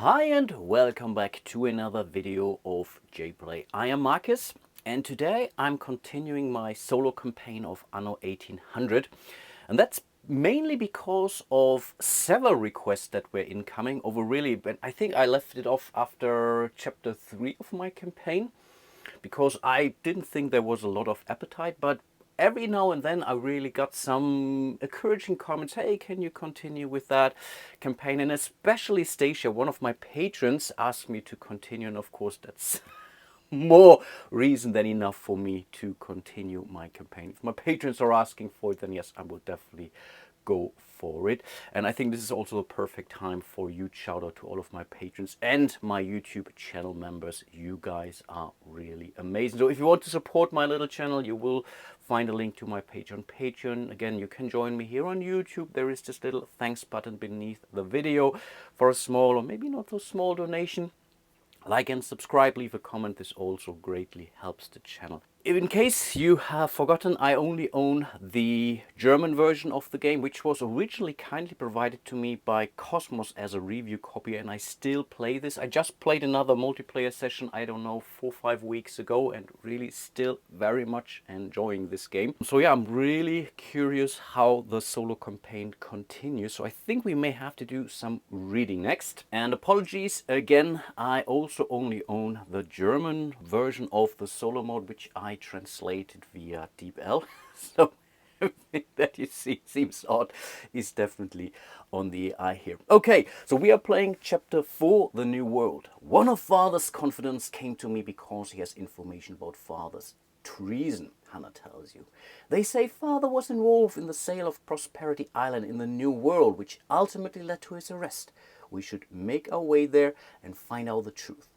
Hi and welcome back to another video of JPlay. I am Marcus and today I'm continuing my solo campaign of Anno 1800, and that's mainly because of several requests that were incoming over but I think I left it off after chapter 3 of my campaign because I didn't think there was a lot of appetite, but every now and then I really got some encouraging comments. Hey, can you continue with that campaign? And especially Stacia, one of my patrons, asked me to continue, and of course that's more reason than enough for me to continue my campaign. If my patrons are asking for it, then yes, I will definitely go for it. And I think this is also the perfect time for a huge shout out to all of my patrons and my YouTube channel members. You guys are really amazing. So if you want to support my little channel, you will find a link to my page on Patreon. Again, you can join me here on YouTube. There is this little thanks button beneath the video for a small or maybe not so small donation. Like and subscribe, leave a comment. This also greatly helps the channel. In case you have forgotten, I only own the German version of the game, which was originally kindly provided to me by Cosmos as a review copy, and I still play this. I just played another multiplayer session, I don't know, 4 or 5 weeks ago, and really still very much enjoying this game. So yeah, I'm really curious how the solo campaign continues, so I think we may have to do some reading next. And apologies again, I also only own the German version of the solo mode, which I translated via DeepL. So everything that you see seems odd is definitely on the eye here. Okay, so we are playing chapter 4, The New World. One of Father's confidants came to me because he has information about Father's treason, Hannah tells you. They say Father was involved in the sale of Prosperity Island in the New World, which ultimately led to his arrest. We should make our way there and find out the truth.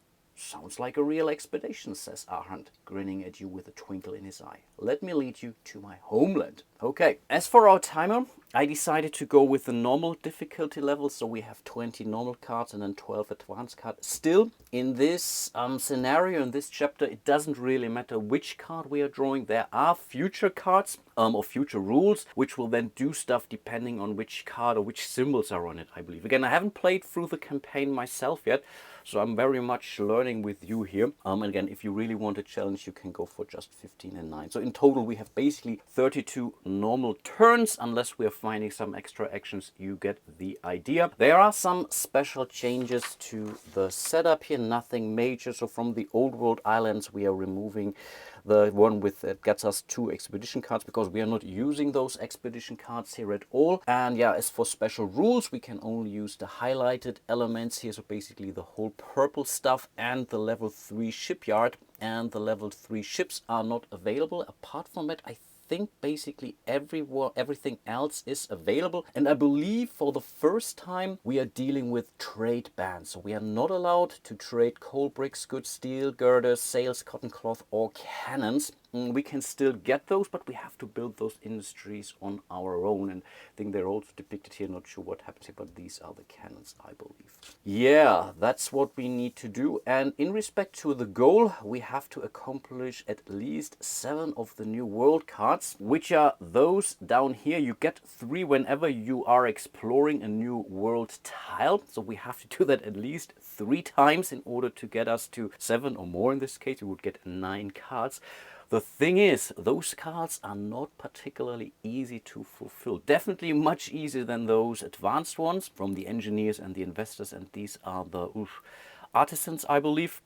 Sounds like a real expedition, says Arhand, grinning at you with a twinkle in his eye. Let me lead you to my homeland. Okay, as for our timer, I decided to go with the normal difficulty level, so we have 20 normal cards and then 12 advanced cards. Still, in this scenario, in this chapter, it doesn't really matter which card we are drawing. There are future cards or future rules, which will then do stuff depending on which card or which symbols are on it, I believe. Again, I haven't played through the campaign myself yet, so I'm very much learning with you here. And again, if you really want a challenge, you can go for just 15 and 9. So in total, we have basically 32 normal turns, unless we are finding some extra actions. You get the idea. There are some special changes to the setup here, nothing major. So from the old world islands, we are removing the one with that gets us 2 expedition cards, because we are not using those expedition cards here at all. And yeah, as for special rules, we can only use the highlighted elements here, so basically the whole purple stuff and the level 3 shipyard, and the level 3 ships are not available. Apart from that, I think basically everything else is available. And I believe for the first time we are dealing with trade bans, so we are not allowed to trade coal bricks, good steel, girders, sails, cotton cloth or cannons. We can still get those, but we have to build those industries on our own, and I think they're also depicted here. Not sure what happens here, but these are the cannons, I believe. Yeah, that's what we need to do. And in respect to the goal, we have to accomplish at least 7 of the new world cards, which are those down here. You get 3 whenever you are exploring a new world tile, so we have to do that at least 3 times in order to get us to 7 or more. In this case, we would get 9 cards. The thing is, those cards are not particularly easy to fulfill. Definitely much easier than those advanced ones from the engineers and the investors, and these are the artisans, I believe.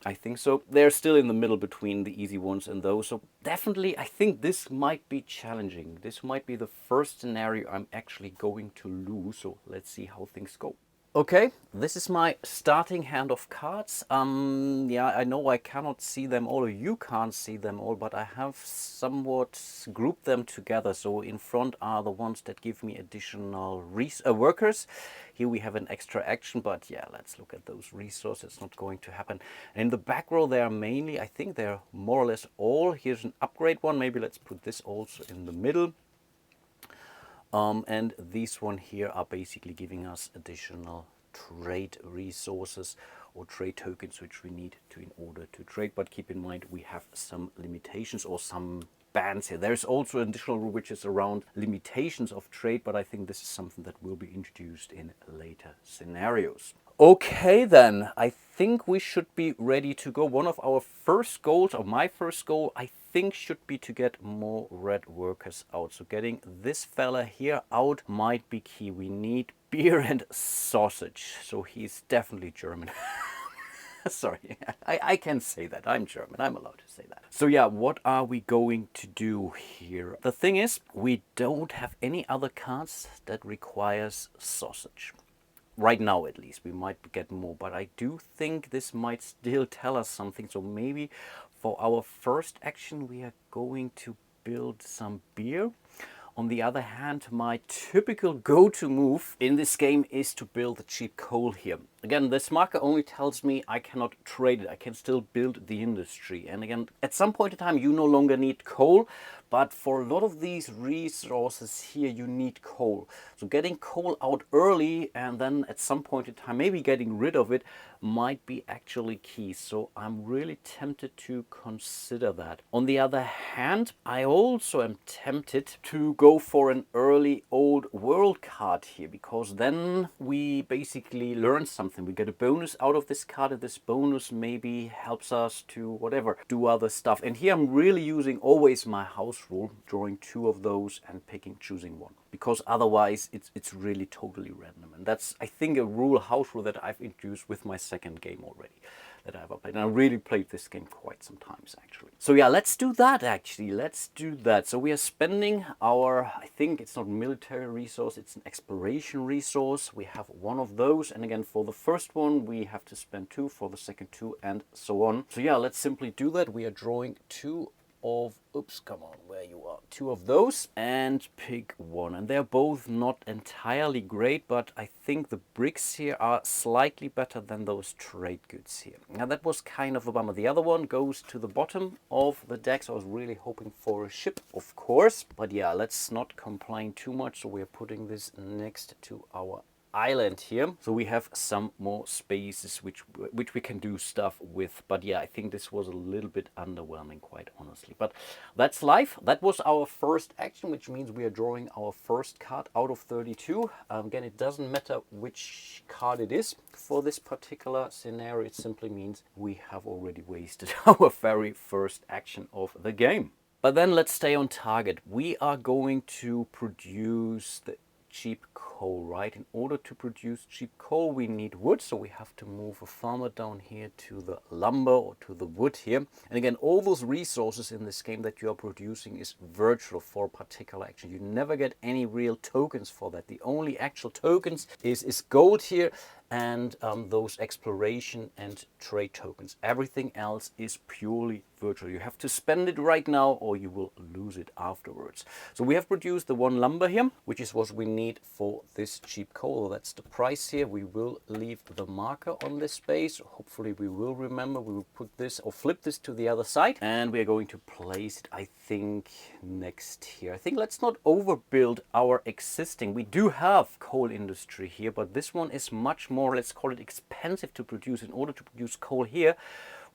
I think so. They're still in the middle between the easy ones and those. So definitely, I think this might be challenging. This might be the first scenario I'm actually going to lose. So let's see how things go. Okay, this is my starting hand of cards. Yeah, I know I cannot see them all, or you can't see them all, but I have somewhat grouped them together. So in front are the ones that give me additional workers. Here we have an extra action, but yeah, let's look at those resources. It's not going to happen. And in the back row, they are mainly, I think they're more or less all. Here's an upgrade one. Maybe let's put this also in the middle. And these one here are basically giving us additional trade resources or trade tokens which we need to in order to trade. But keep in mind, we have some limitations or some bans here. There's also an additional rule which is around limitations of trade, but I think this is something that will be introduced in later scenarios. Okay then, I think we should be ready to go. One of our first goals, or my first goal, I think should be to get more red workers out. So getting this fella here out might be key. We need beer and sausage. So he's definitely German. Sorry, I can say that. I'm German. I'm allowed to say that. So yeah, what are we going to do here? The thing is, we don't have any other cards that requires sausage. Right now, at least. We might get more, but I do think this might still tell us something. So maybe for our first action, we are going to build some beer. On the other hand, my typical go-to move in this game is to build the cheap coal here. Again, this marker only tells me I cannot trade it. I can still build the industry. And again, at some point in time, you no longer need coal. But for a lot of these resources here, you need coal. So getting coal out early and then at some point in time, maybe getting rid of it might be actually key. So I'm really tempted to consider that. On the other hand, I also am tempted to go for an early old world card here, because then we basically learn something. We get a bonus out of this card, and this bonus maybe helps us to whatever, do other stuff. And here I'm really using always my house rule, drawing 2 of those and choosing 1, because otherwise it's really totally random. And that's, I think, a house rule that I've introduced with my second game already that I've played. And I really played this game quite some times actually. So yeah, let's do that actually. Let's do that. So we are spending our, I think it's not military resource, it's an exploration resource. We have 1 of those, and again for the first one we have to spend 2, for the second 2, and so on. So yeah, let's simply do that. We are drawing 2 of, oops, come on, where you are, 2 of those, and pick 1. And they're both not entirely great, but I think the bricks here are slightly better than those trade goods here. Now that was kind of a bummer. The other one goes to the bottom of the deck, so I was really hoping for a ship, of course. But yeah, let's not complain too much. So we're putting this next to our island here, so we have some more spaces which we can do stuff with. But yeah, I think this was a little bit underwhelming, quite honestly, but that's life. That was our first action, which means we are drawing our first card out of 32. Again, it doesn't matter which card it is for this particular scenario. It simply means we have already wasted our very first action of the game. But then let's stay on target. We are going to produce the cheap coal, right? In order to produce cheap coal, we need wood, so we have to move a farmer down here to the lumber or to the wood here. And again, all those resources in this game that you are producing is virtual for a particular action. You never get any real tokens for that. The only actual tokens is gold here, and those exploration and trade tokens. Everything else is purely virtual. You have to spend it right now or you will lose it afterwards. So we have produced the 1 lumber here, which is what we need for this cheap coal. That's the price here. We will leave the marker on this space. Hopefully we will remember. We will put this or flip this to the other side, and we are going to place it, I think, next here. I think let's not overbuild our existing. We do have coal industry here, but this one is much more, let's call it, expensive to produce. In order to produce coal here,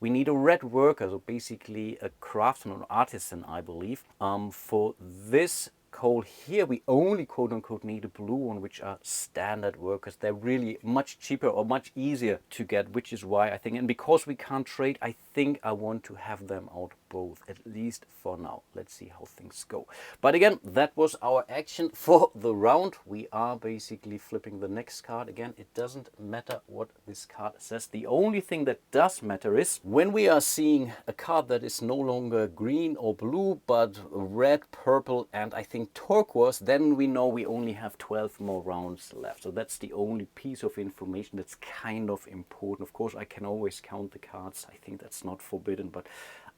we need a red worker, so basically a craftsman or artisan, I believe. For this coal here, we only quote-unquote need a blue one, which are standard workers. They're really much cheaper or much easier to get, which is why I think, and because we can't trade, I think I want to have them out both, at least for now. Let's see how things go. But again, that was our action for the round. We are basically flipping the next card. Again, it doesn't matter what this card says. The only thing that does matter is when we are seeing a card that is no longer green or blue, but red, purple, and I think turquoise, then we know we only have 12 more rounds left. So that's the only piece of information that's kind of important. Of course, I can always count the cards. I think that's not forbidden, but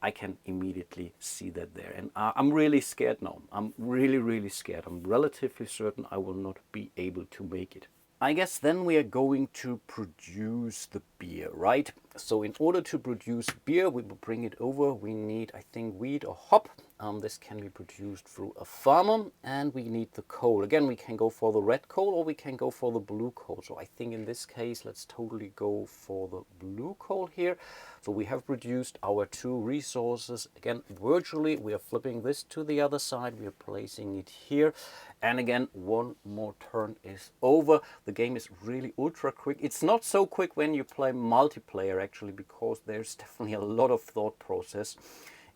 I can immediately see that there. And I'm really scared now. I'm really scared. I'm relatively certain I will not be able to make it. I guess then we are going to produce the beer, right? So in order to produce beer, we will bring it over. We need, I think, wheat or hop. This can be produced through a farmer, and we need the coal. Again, we can go for the red coal or we can go for the blue coal. So I think in this case, let's totally go for the blue coal here. So we have produced our 2 resources. Again, virtually, we are flipping this to the other side. We are placing it here. And again, 1 more turn is over. The game is really ultra quick. It's not so quick when you play multiplayer, actually, because there's definitely a lot of thought process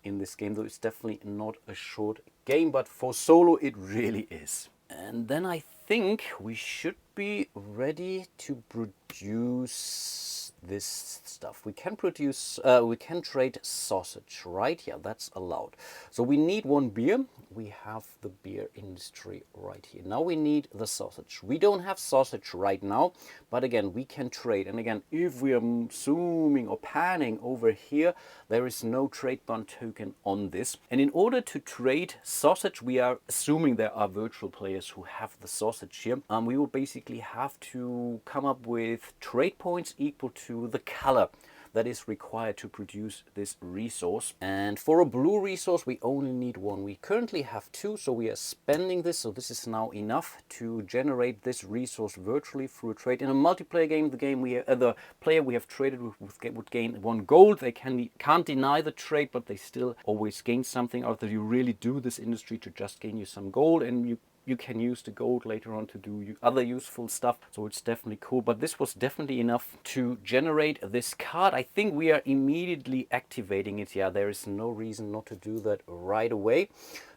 in this game, though it's definitely not a short game, but for solo it really is. And then I think we should be ready to produce this stuff. We can produce, we can trade sausage, right? Yeah, that's allowed. So we need 1 beer. We have the beer industry right here. Now we need the sausage. We don't have sausage right now, but again, we can trade. And again, if we are zooming or panning over here, there is no trade bond token on this. And in order to trade sausage, we are assuming there are virtual players who have the sausage here. We will basically have to come up with trade points equal to the color that is required to produce this resource. And for a blue resource, we only need 1. We currently have 2, so we are spending this. So this is now enough to generate this resource virtually through a trade. In a multiplayer game, the player we have traded with would gain 1 gold. They can't deny the trade, but they still always gain something out of. You really do this industry to just gain you some gold, and you can use the gold later on to do other useful stuff. So it's definitely cool. But this was definitely enough to generate this card. I think we are immediately activating it. Yeah, there is no reason not to do that right away.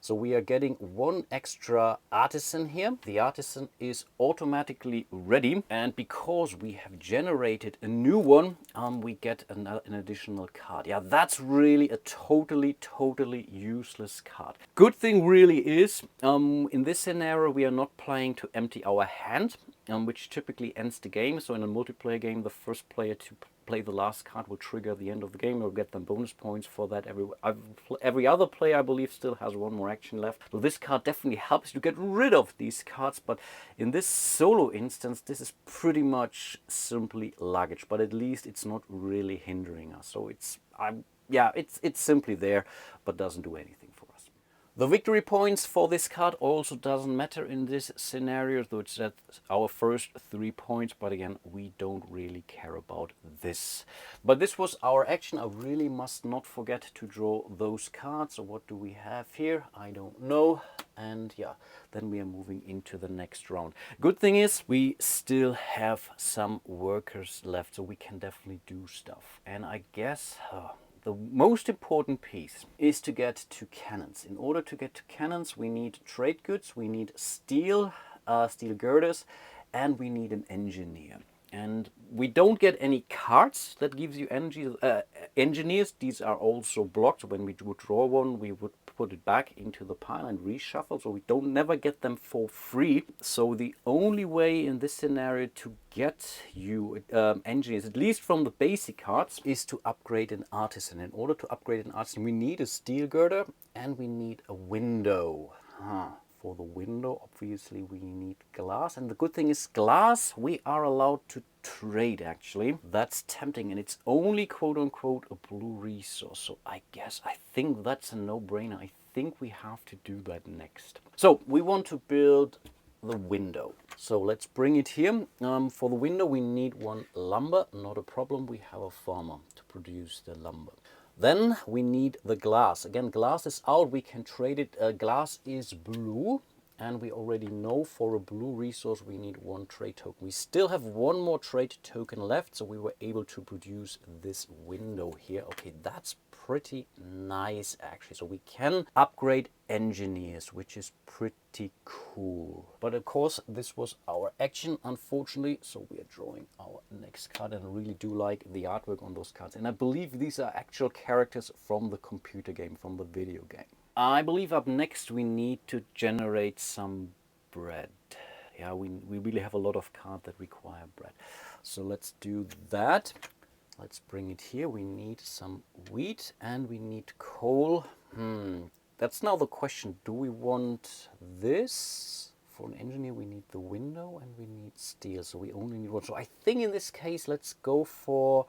So we are getting 1 extra artisan here. The artisan is automatically ready. And because we have generated a new one, we get an additional card. Yeah, that's really a totally useless card. Good thing really is, in this scenario, we are not playing to empty our hand, which typically ends the game. So in a multiplayer game, the first player to play the last card will trigger the end of the game. Or get them bonus points for that. Every other player, I believe, still has 1 more action left. So this card definitely helps you get rid of these cards. But in this solo instance, this is pretty much simply luggage. But at least it's not really hindering us. So it's simply there, but doesn't do anything for us. The victory points for this card also doesn't matter in this scenario, though it's at our first 3 points, but again, we don't really care about this. But this was our action. I really must not forget to draw those cards. So what do we have here? I don't know. And yeah, then we are moving into the next round. Good thing is we still have some workers left, so we can definitely do stuff. And I guess the most important piece is to get to cannons. In order to get to cannons, we need trade goods, we need steel girders, and we need an engineer. And we don't get any cards that gives you engineers. These are also blocked. So when we would draw one, we would put it back into the pile and reshuffle. So we don't never get them for free. So the only way in this scenario to get you engineers, at least from the basic cards, is to upgrade an artisan. In order to upgrade an artisan, we need a steel girder and we need a window. For the window, obviously, we need glass. And the good thing is glass, we are allowed to trade, actually. That's tempting, and it's only, quote-unquote, a blue resource. So I think that's a no-brainer. I think we have to do that next. So we want to build the window. So let's bring it here. For the window, we need 1 lumber. Not a problem. We have a farmer to produce the lumber. Then we need the glass. Again, glass is out. We can trade it. Glass is blue. And we already know for a blue resource we need 1 trade token. We still have 1 more trade token left. So we were able to produce this window here. Okay, that's pretty nice actually. So we can upgrade engineers, which is pretty cool. But of course, this was our action, unfortunately. So we are drawing our next card, and I really do like the artwork on those cards. And I believe these are actual characters from the computer game, from the video game. I believe up next we need to generate some bread. Yeah, we really have a lot of cards that require bread. So let's do that. Let's bring it here. We need some wheat and we need coal. That's now the question. Do we want this? For an engineer, we need the window and we need steel. So we only need 1. So I think in this case, let's go for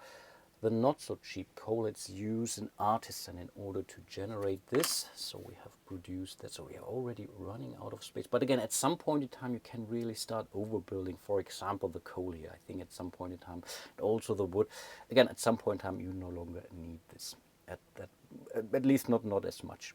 the not so cheap coal. Let's use an artisan in order to generate this. So we have produced that. So we are already running out of space. But again, at some point in time, you can really start overbuilding. For example, the coal here. I think at some point in time, and also the wood. Again, at some point in time, you no longer need this. At least not as much.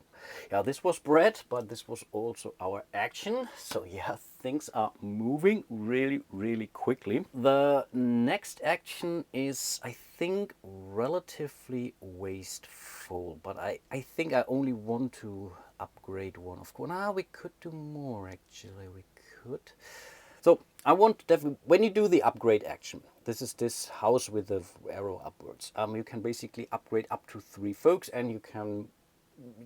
Yeah, this was bread, but this was also our action. So yeah, things are moving really quickly. The next action is, I think, relatively wasteful, but I think I only want to upgrade one. Of course, we could do more actually. We could. So I want definitely, when you do the upgrade action, this is this house with the arrow upwards. You can basically upgrade up to 3 folks, and you can,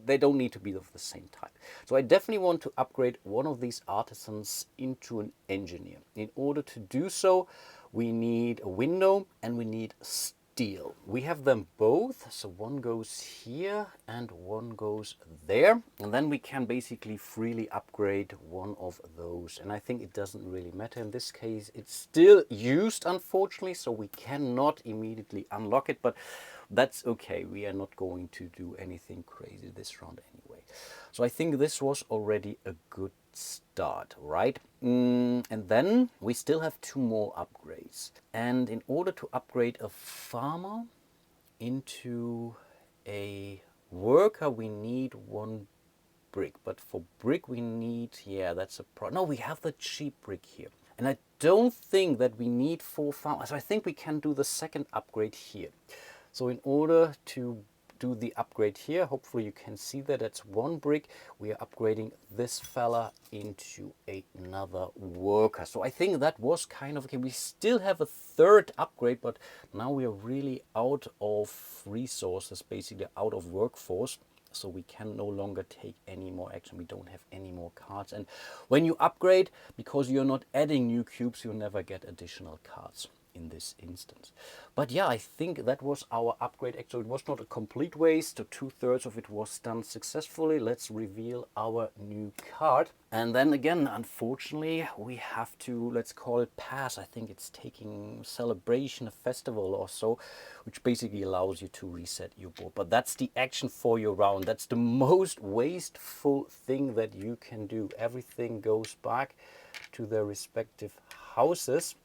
they don't need to be of the same type. So I definitely want to upgrade one of these artisans into an engineer. In order to do so, we need a window and we need steel. We have them both, so one goes here and one goes there, and then we can basically freely upgrade one of those. And I think it doesn't really matter in this case. It's still used, unfortunately, so we cannot immediately unlock it, but that's okay. We are not going to do anything crazy this round anyway. So I think this was already a good start, right? And then we still have 2 more upgrades. And in order to upgrade a farmer into a worker, we need 1 brick. But for brick we need, yeah, that's a no, we have the cheap brick here. And I don't think that we need 4 farmers. So I think we can do the second upgrade here. So in order to do the upgrade here, hopefully you can see that that's 1 brick. We are upgrading this fella into another worker. So I think that was kind of okay. We still have a 3rd upgrade, but now we are really out of resources, basically out of workforce. So we can no longer take any more action. We don't have any more cards. And when you upgrade, because you're not adding new cubes, you'll never get additional cards in this instance. But yeah, I think that was our upgrade. Actually, it was not a complete waste. So 2/3 of it was done successfully. Let's reveal our new card. And then again, unfortunately, we have to, let's call it pass. I think it's taking celebration, a festival or so, which basically allows you to reset your board. But that's the action for your round. That's the most wasteful thing that you can do. Everything goes back to their respective houses.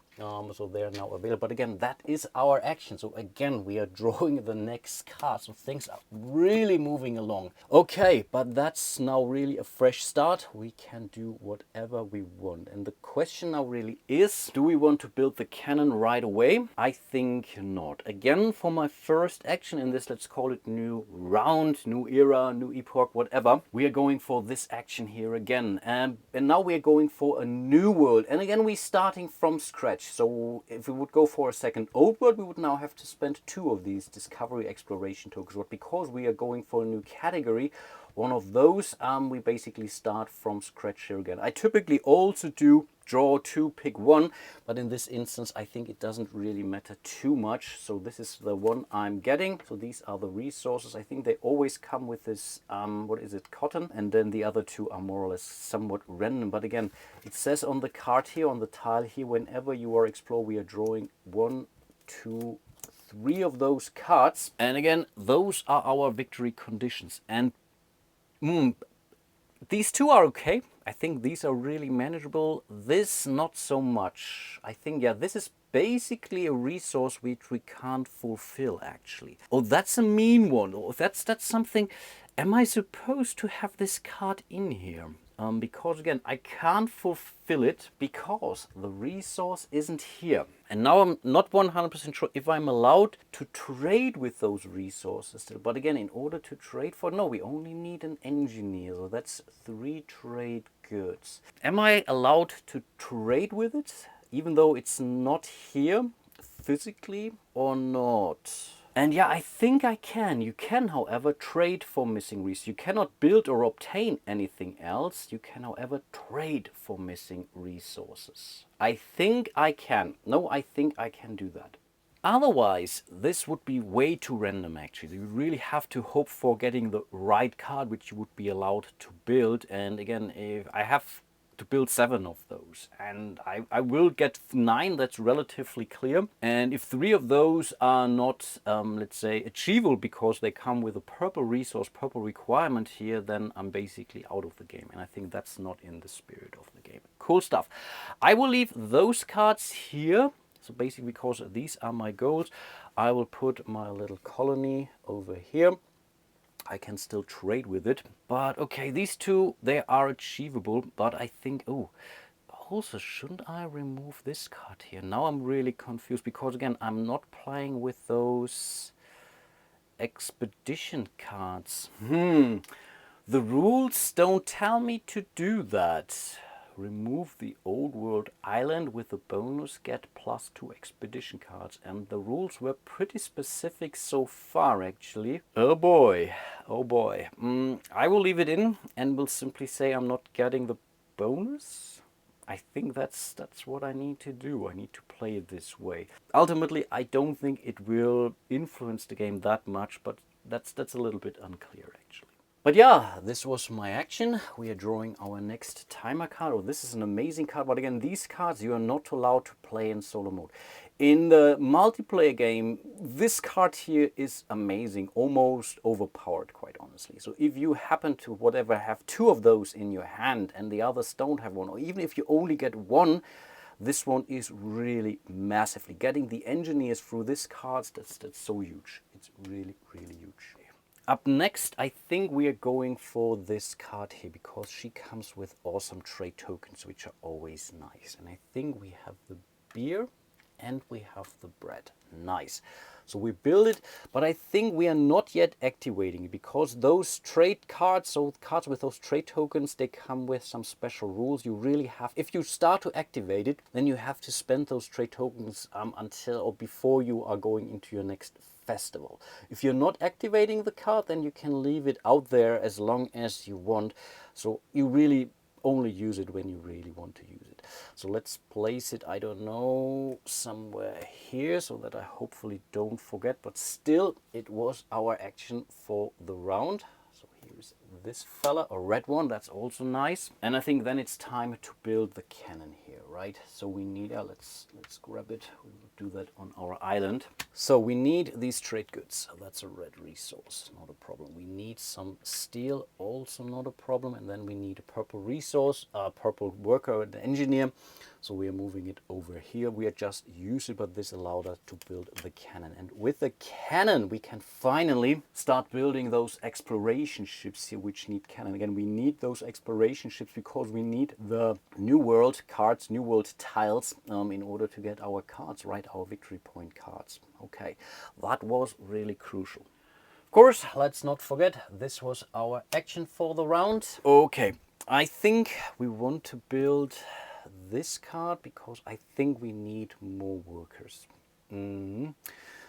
So they are now available. But again, that is our action. So again, we are drawing the next card. So things are really moving along. Okay, but that's now really a fresh start. We can do whatever we want. And the question now really is, do we want to build the cannon right away? I think not. Again, for my first action in this, let's call it new round, new era, new epoch, whatever. We are going for this action here again. And now we are going for a new world. And again, we're starting from scratch. So if we would go for a second old world, we would now have to spend 2 of these discovery exploration tokens. But because we are going for a new category, one of those, we basically start from scratch here again. I typically also do draw 2, pick 1, but in this instance, I think it doesn't really matter too much. So this is the one I'm getting. So these are the resources. I think they always come with this, what is it, cotton, and then the other 2 are more or less somewhat random. But again, it says on the card here, on the tile here, whenever you are explore, we are drawing 1, 2, 3 of those cards. And again, those are our victory conditions. And these 2 are okay. I think these are really manageable. This, not so much. I think, yeah, this is basically a resource which we can't fulfill, actually. Oh, that's a mean one. Oh, that's something. Am I supposed to have this card in here? Because again, I can't fulfill it because the resource isn't here. And now I'm not 100% sure if I'm allowed to trade with those resources still. But again, in order to trade for, no, we only need an engineer. So that's 3 trade goods. Am I allowed to trade with it, even though it's not here physically or not? And yeah, I think I can. You can, however, trade for missing resources. You cannot build or obtain anything else. You can, however, trade for missing resources. I think I can. No, I think I can do that. Otherwise, this would be way too random, actually. You really have to hope for getting the right card, which you would be allowed to build. And again, if I have to build 7 of those, and I will get 9. That's relatively clear. And if 3 of those are not, let's say, achievable because they come with a purple resource, purple requirement here, then I'm basically out of the game. And I think that's not in the spirit of the game. Cool stuff. I will leave those cards here. So basically, because these are my goals, I will put my little colony over here. I can still trade with it. But okay, these 2, they are achievable. But I think, oh, also, shouldn't I remove this card here? Now I'm really confused because, again, I'm not playing with those expedition cards. The rules don't tell me to do that. Remove the old world island with a bonus, get +2 expedition cards. And the rules were pretty specific so far, actually. Oh boy, oh boy. I will leave it in and will simply say I'm not getting the bonus. I think that's what I need to do. I need to play it this way. Ultimately, I don't think it will influence the game that much, but that's a little bit unclear, actually. But yeah, this was my action. We are drawing our next timer card. Oh, this is an amazing card. But again, these cards you are not allowed to play in solo mode. In the multiplayer game, this card here is amazing, almost overpowered, quite honestly. So if you happen to whatever have 2 of those in your hand and the others don't have one, or even if you only get 1, this one is really massively. Getting the engineers through this card, that's so huge. It's really, really huge. Up next, I think we are going for this card here because she comes with awesome trade tokens, which are always nice. And I think we have the beer and we have the bread. Nice. So we build it, but I think we are not yet activating it because those trade cards, so cards with those trade tokens, they come with some special rules. You really have, if you start to activate it, then you have to spend those trade tokens until or before you are going into your next festival. If you're not activating the card, then you can leave it out there as long as you want. So you really only use it when you really want to use it. So let's place it, I don't know, somewhere here so that I hopefully don't forget, but still it was our action for the round. So here's this fella, a red one, that's also nice. And I think then it's time to build the cannon here, right? So we need, let's grab it, we will do that on our island. So we need these trade goods, so that's a red resource, not a problem. We need some steel, also not a problem. And then we need a purple resource, purple worker and engineer. So we are moving it over here. We are just using it, but this allowed us to build the cannon. And with the cannon, we can finally start building those exploration ships here, which need cannon. Again, we need those exploration ships because we need the New World cards, New World tiles, in order to get our cards, right? Our victory point cards. Okay, that was really crucial. Of course, let's not forget, this was our action for the round. Okay, I think we want to build this card because I think we need more workers.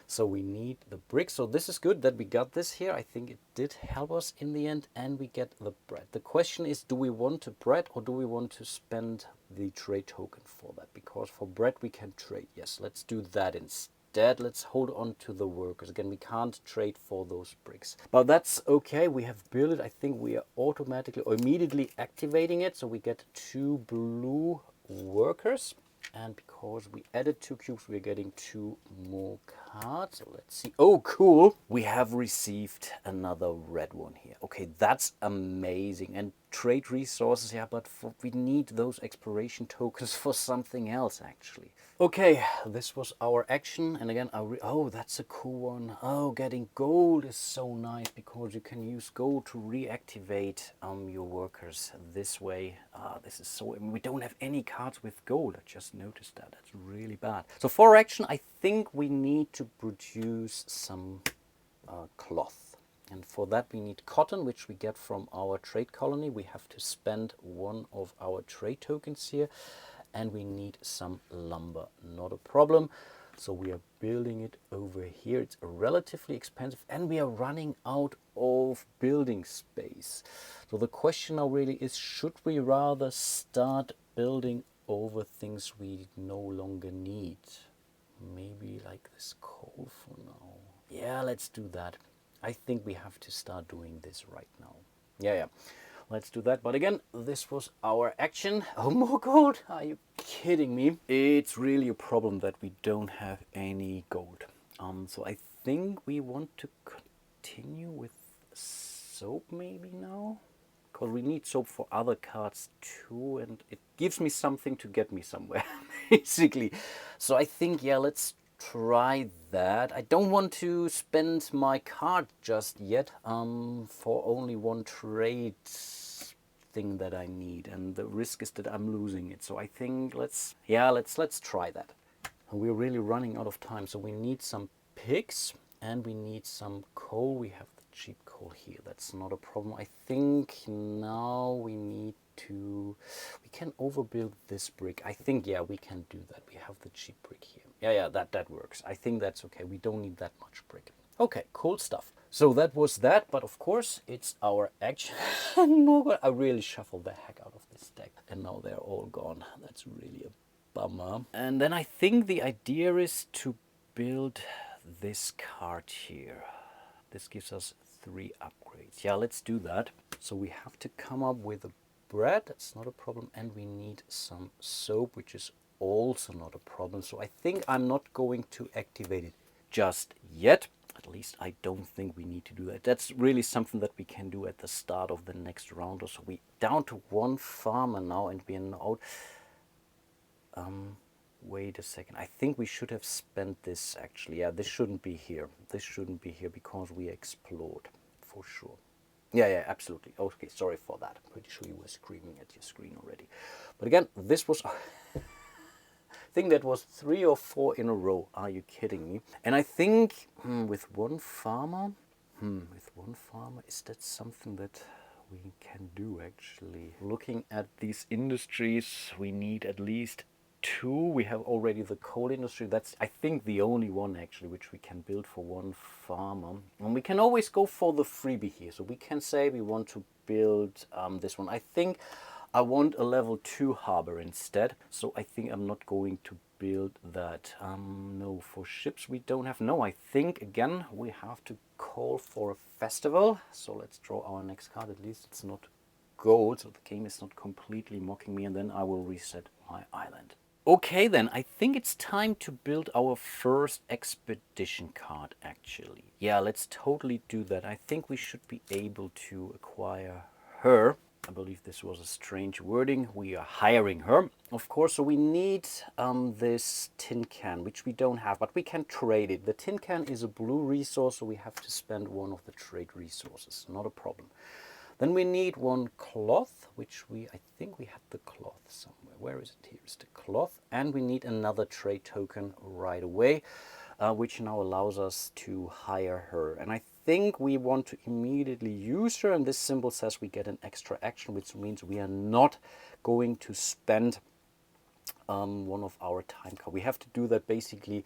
So we need the bricks. So this is good that we got this here. I think it did help us in the end, and we get the bread. The question is, do we want to bread or do we want to spend the trade token for that? Because for bread we can trade. Yes, let's do that instead. Let's hold on to the workers. Again, we can't trade for those bricks. But that's okay. We have built it. I think we are automatically or immediately activating it. So we get 2 blue workers. And because we added 2 cubes, we're getting 2 more cards. So let's see. Oh, cool. We have received another red one here. Okay, that's amazing. And trade resources, yeah, but we need those exploration tokens for something else, actually. Okay, this was our action. And again, oh, that's a cool one. Oh, getting gold is so nice because you can use gold to reactivate your workers this way. This is so, we don't have any cards with gold. I just noticed that. That's really bad. So for action, I think we need to produce some cloth. And for that we need cotton, which we get from our trade colony. We have to spend 1 of our trade tokens here. And we need some lumber, not a problem. So we are building it over here. It's relatively expensive and we are running out of building space. So the question now really is, should we rather start building over things we no longer need? Maybe like this coal for now. Yeah, let's do that. I think we have to start doing this right now. Yeah. let's do that. But again, this was our action. Oh, more gold? Are you kidding me? It's really a problem that we don't have any gold. So I think we want to continue with soap maybe now, because we need soap for other cards too, and it gives me something to get me somewhere basically. So I think, yeah, let's try that. I don't want to spend my card just yet for only one trade thing that I need, and the risk is that I'm losing it. So I think let's try that. We're really running out of time, so we need some pigs and we need some coal. We have the cheap coal here, that's not a problem. I think now we need to, we can overbuild this brick. I think, yeah, we can do that. We have the cheap brick here. Yeah, that works. I think that's okay. We don't need that much brick. Okay, cool stuff. So that was that, but of course it's our action. I really shuffled the heck out of this deck and now they're all gone. That's really a bummer. And then I think the idea is to build this card here. This gives us 3 upgrades. Yeah, let's do that. So we have to come up with a bread, that's not a problem, and we need some soap, which is also not a problem. So I think I'm not going to activate it just yet. At least I don't think we need to do that. That's really something that we can do at the start of the next round or so. We down to 1 farmer now and we are out. Wait a second. I think we should have spent this actually. Yeah, this shouldn't be here. This shouldn't be here because we explored for sure. Yeah, absolutely. Okay, sorry for that. I'm pretty sure you were screaming at your screen already. But again, this was... I think that was 3 or 4 in a row. Are you kidding me? And I think with 1 farmer, is that something that we can do actually? Looking at these industries, we need at least 2. We have already the coal industry. That's, I think, the only one actually which we can build for 1 farmer. And we can always go for the freebie here. So we can say we want to build this one. I think I want a level 2 harbor instead. So I think I'm not going to build that. No, for ships we don't have. No, I think again we have to call for a festival. So let's draw our next card. At least it's not gold, so the game is not completely mocking me, and then I will reset my island. Okay, then I think it's time to build our first expedition card actually. Yeah, let's totally do that. I think we should be able to acquire her. I believe this was a strange wording. We are hiring her, of course. So we need this tin can, which we don't have, but we can trade it. The tin can is a blue resource, so we have to spend 1 of the trade resources. Not a problem. Then we need 1 cloth, which I think we had the cloth somewhere. Where is it? Here is the cloth. And we need another trade token right away, which now allows us to hire her. And I think we want to immediately use her. And this symbol says we get an extra action, which means we are not going to spend 1 of our time card. We have to do that basically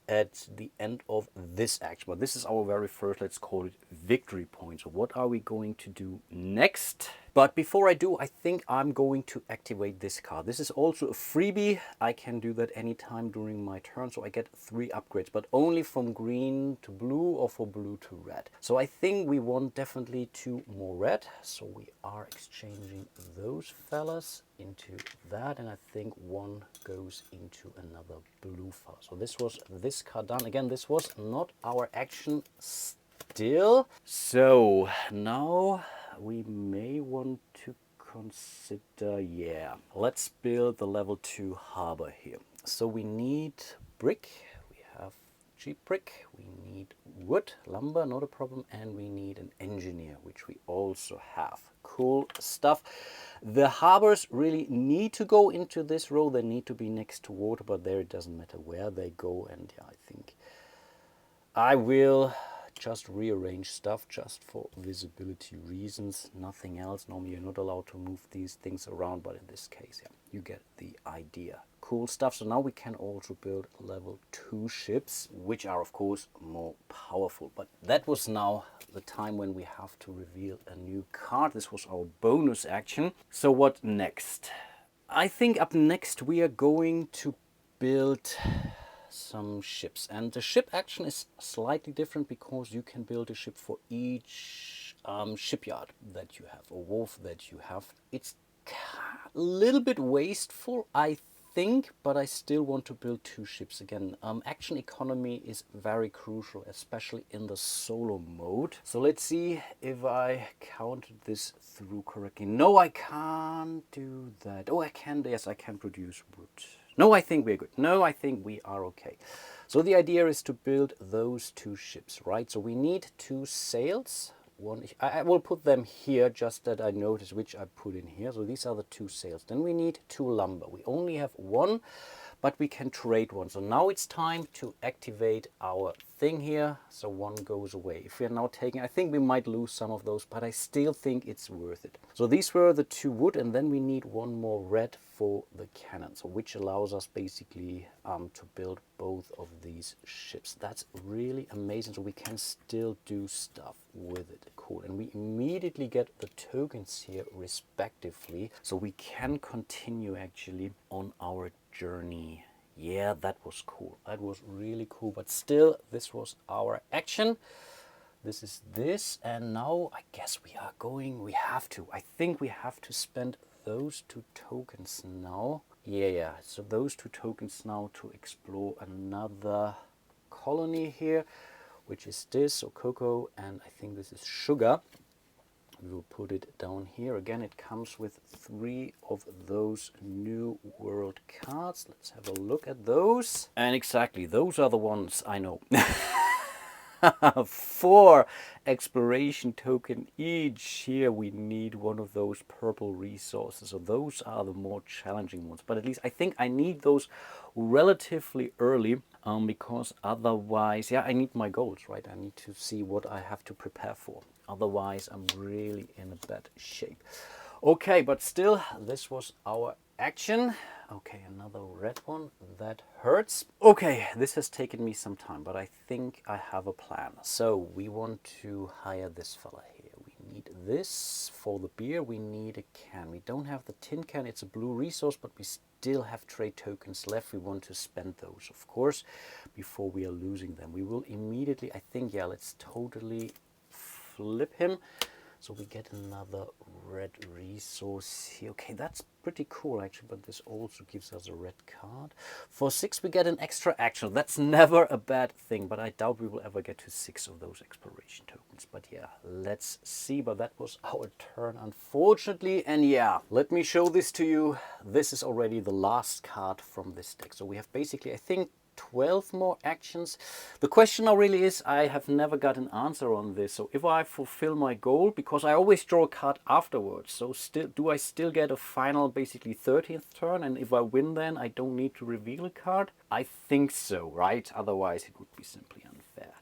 at the end of this action. But this is our very first, let's call it, victory point. So what are we going to do next? But before I do, I think I'm going to activate this card. This is also a freebie. I can do that anytime during my turn. So I get 3 upgrades, but only from green to blue or for blue to red. So I think we want definitely 2 more red. So we are exchanging those fellas into that. And I think 1 goes into another blue fella. So this was this card done. Again, this was not our action still. So now we may want to consider, yeah, let's build the level 2 harbor here. So we need brick, we have cheap brick, we need wood, lumber, not a problem, and we need an engineer, which we also have. Cool stuff. The harbors really need to go into this row. They need to be next to water, but there it doesn't matter where they go. And yeah, I think I will just rearrange stuff just for visibility reasons, nothing else. Normally you're not allowed to move these things around, but in this case, yeah, you get the idea. Cool stuff. So now we can also build level 2 ships, which are of course more powerful. But that was now the time when we have to reveal a new card. This was our bonus action. So what next? I think up next we are going to build some ships, and the ship action is slightly different because you can build a ship for each shipyard that you have, or wharf that you have. It's a little bit wasteful, I think, but I still want to build 2 ships again. Action economy is very crucial, especially in the solo mode. So let's see if I counted this through correctly. No, I can't do that. Oh, I can. Yes, I can produce wood. No, I think we're good. No, I think we are okay. So the idea is to build those 2 ships, right? So we need 2 sails. One, I will put them here, just that I notice which I put in here. So these are the 2 sails. Then we need 2 lumber. We only have 1, but we can trade 1. So now it's time to activate our thing here. So 1 goes away. If we're now taking, I think we might lose some of those, but I still think it's worth it. So these were the 2 wood, and then we need 1 more red for the cannon. So which allows us basically to build both of these ships. That's really amazing. So we can still do stuff with it. Cool. And we immediately get the tokens here respectively, so we can continue actually on our journey. Yeah, that was cool. That was really cool. But still, this was our action. This is this, and now I guess we are going, I think we have to spend those 2 tokens now. Yeah, so those 2 tokens now to explore another colony here, which is this, so cocoa, and I think this is sugar. We will put it down here. Again, it comes with 3 of those new world cards. Let's have a look at those. And exactly, those are the ones I know. 4 exploration token each. Here we need 1 of those purple resources. So those are the more challenging ones. But at least I think I need those relatively early, because otherwise, yeah, I need my goals, right? I need to see what I have to prepare for. Otherwise, I'm really in a bad shape. Okay, but still, this was our action. Okay, another red one. That hurts. Okay, this has taken me some time, but I think I have a plan. So we want to hire this fella here. We need this for the beer. We need a can. We don't have the tin can. It's a blue resource, but we still have trade tokens left. We want to spend those, of course, before we are losing them. We will immediately, I think, yeah, let's totally flip him. So we get another red resource here. Okay, that's pretty cool actually, but this also gives us a red card. For 6 we get an extra action. That's never a bad thing, but I doubt we will ever get to 6 of those exploration tokens. But yeah, let's see. But that was our turn, unfortunately. And yeah, let me show this to you. This is already the last card from this deck. So we have basically, I think, 12 more actions. The question now really is, I have never got an answer on this. So if I fulfill my goal, because I always draw a card afterwards, so still, do I still get a final basically 13th turn? And if I win, then I don't need to reveal a card? I think so, right? Otherwise it would be simply unfair.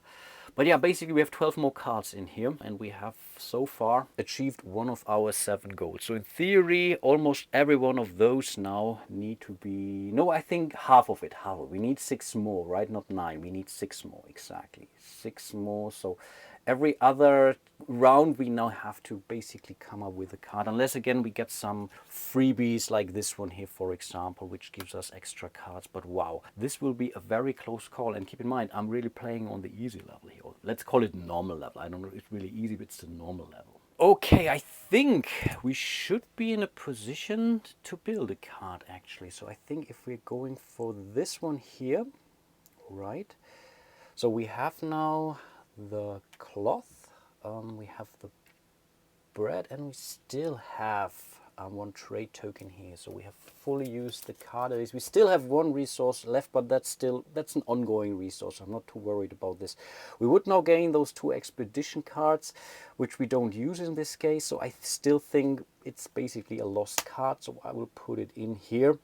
But yeah, basically we have 12 more cards in here, and we have so far achieved 1 of our 7 goals. So in theory, almost every one of those now need to be, no, I think half of it. We need 6 more, right? Not 9, we need 6 more, exactly. 6 more, so every other round we now have to basically come up with a card, unless again we get some freebies like this one here, for example, which gives us extra cards. But wow, this will be a very close call. And keep in mind, I'm really playing on the easy level here. Let's call it normal level. I don't know if it's really easy, but it's the normal level. Okay, I think we should be in a position to build a card actually. So I think if we're going for this one here, right? So we have now the cloth, we have the bread, and we still have 1 trade token here. So we have fully used the card. We still have 1 resource left, but that's an ongoing resource. I'm not too worried about this. We would now gain those 2 expedition cards, which we don't use in this case. So I still think it's basically a lost card. So I will put it in here.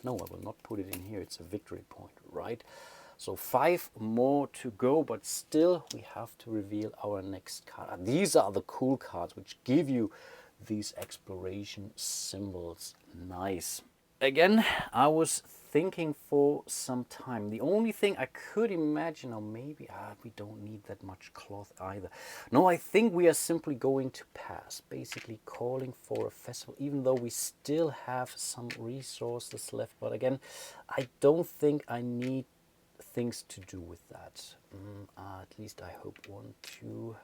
No, I will not put it in here. It's a victory point, right? So 5 more to go, but still we have to reveal our next card. These are the cool cards which give you these exploration symbols. Nice. Again, I was thinking for some time. The only thing I could imagine, or maybe we don't need that much cloth either. No, I think we are simply going to pass, basically calling for a festival, even though we still have some resources left. But again, I don't think I need things to do with that. At least I hope. 1, 2.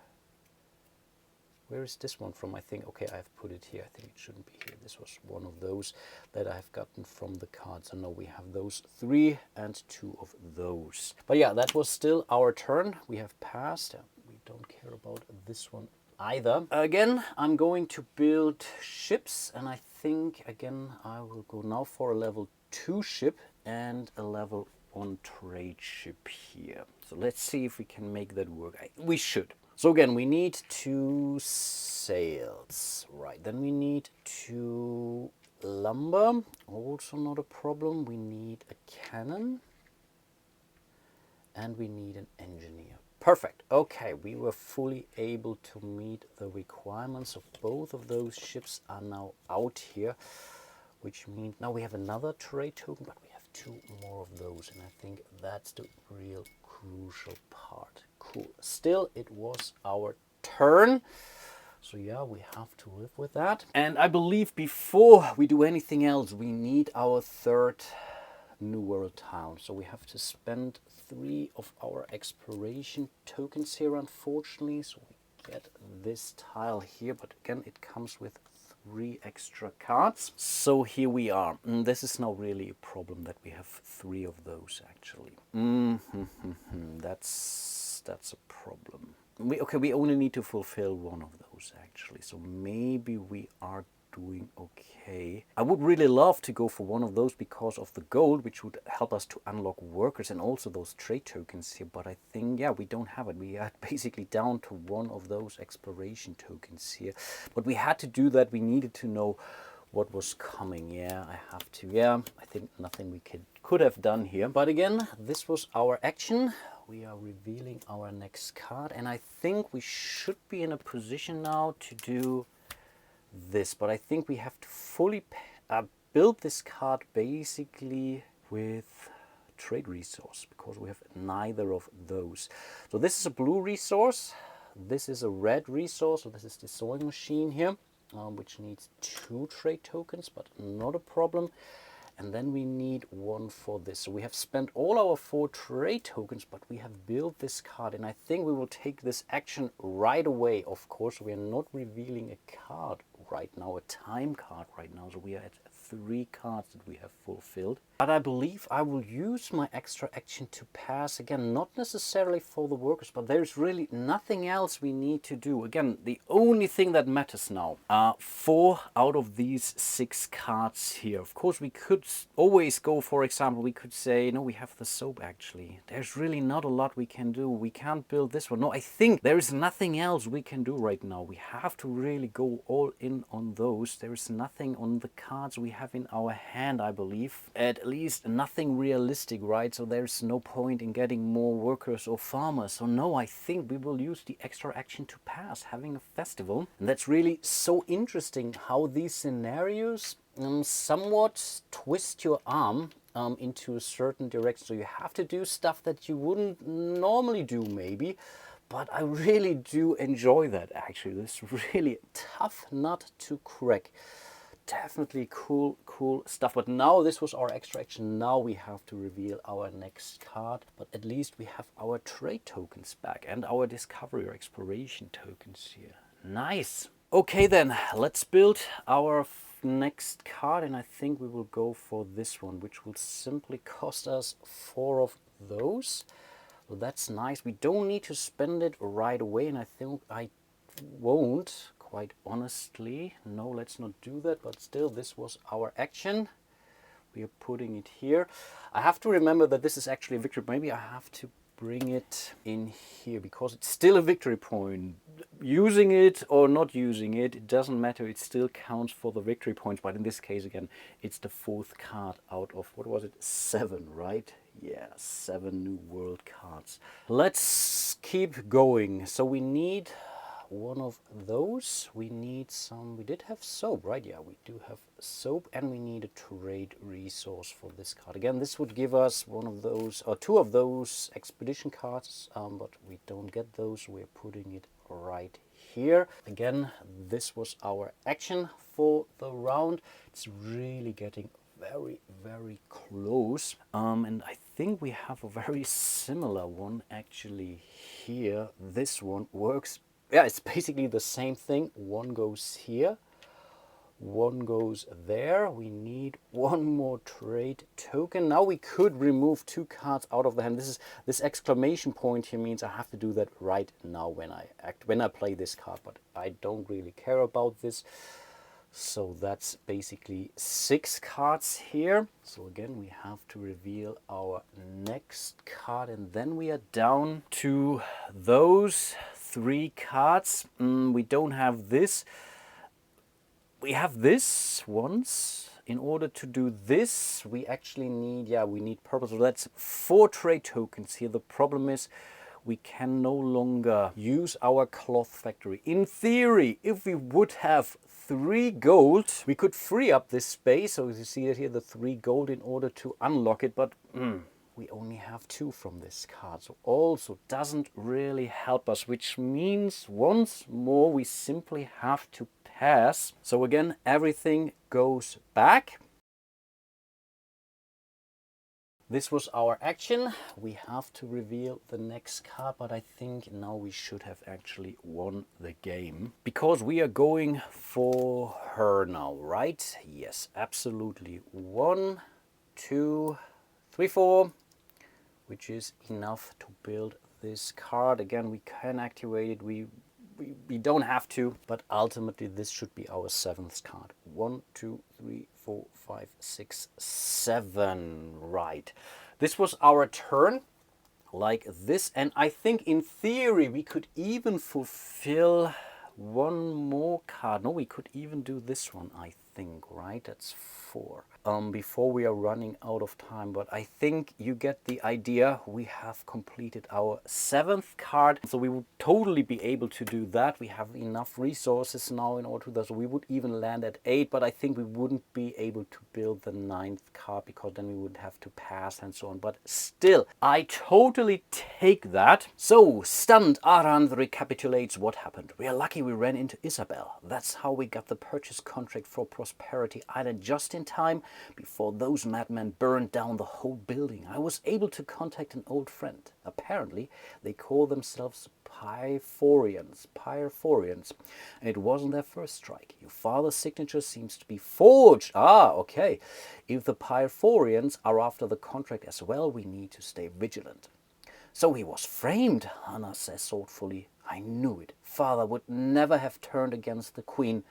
Where is this one from? I think, okay, I've put it here. I think it shouldn't be here. This was one of those that I've gotten from the cards. So now we have those 3 and 2 of those. But yeah, that was still our turn. We have passed. We don't care about this one either. Again, I'm going to build ships, and I think again I will go now for a level 2 ship and a level 1 trade ship here. So let's see if we can make that work. We should. So again, we need 2 sails, right? Then we need 2 lumber, also not a problem. We need a cannon, and we need an engineer. Perfect. Okay, we were fully able to meet the requirements. So both of those ships are now out here, which means now we have another trade token, but we have 2 more of those, and I think that's the real crucial part. Cool. Still, it was our turn. So yeah, we have to live with that. And I believe before we do anything else, we need our 3rd New World tile. So we have to spend 3 of our exploration tokens here, unfortunately. So we get this tile here, but again, it comes with 3 extra cards. So here we are. This is now really a problem that we have 3 of those actually. That's a problem. We only need to fulfill 1 of those actually. So maybe we are doing okay. I would really love to go for 1 of those because of the gold, which would help us to unlock workers and also those trade tokens here. But I think, yeah, we don't have it. We are basically down to 1 of those exploration tokens here. But we had to do that. We needed to know what was coming. Yeah, I have to. Yeah, I think nothing we could have done here. But again, this was our action. We are revealing our next card. And I think we should be in a position now to do this, but I think we have to fully build this card basically with trade resource because we have neither of those. So this is a blue resource, this is a red resource, so this is the sewing machine here, which needs 2 trade tokens, but not a problem. And then we need 1 for this. So we have spent all our 4 trade tokens, but we have built this card. And I think we will take this action right away. Of course, we are not revealing a card right now, a time card right now. So we are at 3 cards that we have fulfilled. But I believe I will use my extra action to pass again, not necessarily for the workers, but there's really nothing else we need to do. Again, the only thing that matters now are 4 out of these 6 cards here. Of course, we could always go, for example, we could say, no, we have the soap actually. There's really not a lot we can do. We can't build this one. No, I think there is nothing else we can do right now. We have to really go all in on those. There is nothing on the cards we have in our hand, I believe. At least nothing realistic, right? So there's no point in getting more workers or farmers. So no, I think we will use the extra action to pass, having a festival. And that's really so interesting how these scenarios somewhat twist your arm into a certain direction. So you have to do stuff that you wouldn't normally do maybe. But I really do enjoy that actually. This is really a tough nut to crack. Definitely cool stuff. But now this was our extra action. Now we have to reveal our next card. But at least we have our trade tokens back and our discovery or exploration tokens here. Nice. Okay then, let's build our next card. And I think we will go for this one, which will simply cost us 4 of those. So that's nice. We don't need to spend it right away. And I think I won't. Quite honestly, no, let's not do that, but still this was our action. We are putting it here. I have to remember that this is actually a victory. Maybe I have to bring it in here because it's still a victory point. Using it or not using it, it doesn't matter. It still counts for the victory points. But in this case, again, it's the 4th card out of, what was it, 7, right? Yeah, 7 new world cards. Let's keep going. So we need 1 of those. We need some, we did have soap, right? Yeah, we do have soap, and we need a trade resource for this card. Again, this would give us 1 of those, or 2 of those expedition cards, but we don't get those. We're putting it right here. Again, this was our action for the round. It's really getting very close, and I think we have a very similar one actually here. This one works yeah, it's basically the same thing. One goes here, one goes there. We need one more trade token. Now we could remove 2 cards out of the hand. This exclamation point here means I have to do that right now when I play this card, but I don't really care about this. So that's basically 6 cards here. So again, we have to reveal our next card, and then we are down to those 3 cards. We don't have this. We have this once. In order to do this, we actually need, we need purple. So that's 4 trade tokens here. The problem is we can no longer use our cloth factory. In theory, if we would have 3 gold, we could free up this space. So you see it here, the 3 gold in order to unlock it, but we only have 2 from this card. So also doesn't really help us, which means once more we simply have to pass. So again, everything goes back. This was our action. We have to reveal the next card, but I think now we should have actually won the game. Because we are going for her now, right? Yes, absolutely. 1, 2, 3, 4, which is enough to build this card. Again, we can activate it. We don't have to, but ultimately this should be our 7th card. 1, 2, 3, 4, 5, 6, 7. Right. This was our turn, like this. And I think in theory we could even fulfill 1 more card. No, we could even do this one, I think, right? That's 4. Before we are running out of time, but I think you get the idea. We have completed our 7th card, so we would totally be able to do that. We have enough resources now in order to do that, so we would even land at 8, but I think we wouldn't be able to build the 9th card because then we would have to pass and so on. But still, I totally take that. So stunned, Arand recapitulates what happened. We are lucky we ran into Isabel. That's how we got the purchase contract for Prosperity Island just in time before those madmen burned down the whole building. I was able to contact an old friend. Apparently, they call themselves Pyphorians. And it wasn't their first strike. Your father's signature seems to be forged. Ah, okay. If the Pyphorians are after the contract as well, we need to stay vigilant. So he was framed, Anna says thoughtfully. I knew it. Father would never have turned against the queen.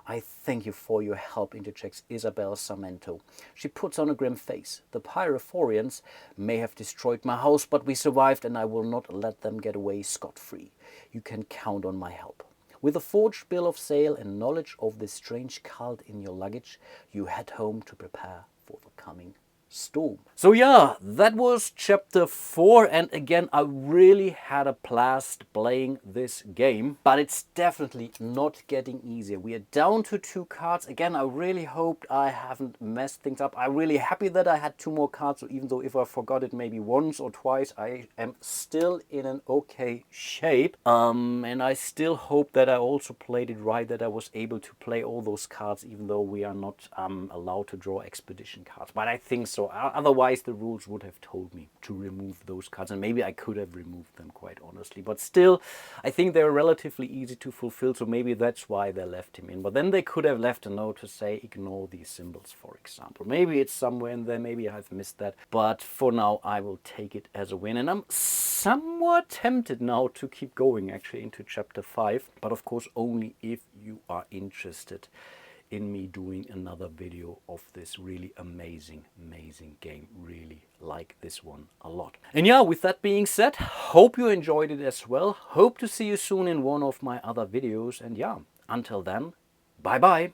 I thank you for your help, interjects Isabel Sarmento. She puts on a grim face. The Pyrophorians may have destroyed my house, but we survived and I will not let them get away scot-free. You can count on my help. With a forged bill of sale and knowledge of this strange cult in your luggage, you head home to prepare for the coming storm. So yeah, that was chapter 4, and again I really had a blast playing this game, but it's definitely not getting easier. We are down to 2 cards. Again, I really hoped I haven't messed things up. I'm really happy that I had 2 more cards, so even though if I forgot it maybe once or twice, I am still in an okay shape. And I still hope that I also played it right, that I was able to play all those cards even though we are not allowed to draw expedition cards. But I think so. Otherwise the rules would have told me to remove those cards, and maybe I could have removed them, quite honestly. But still, I think they're relatively easy to fulfill, so maybe that's why they left him in. But then they could have left a note to say ignore these symbols, for example. Maybe it's somewhere in there, maybe I've missed that. But for now I will take it as a win, and I'm somewhat tempted now to keep going actually into chapter 5, but of course only if you are interested in me doing another video of this really amazing game. Really like this one a lot. And yeah, with that being said, hope you enjoyed it as well. Hope to see you soon in one of my other videos, and yeah, until then, bye bye.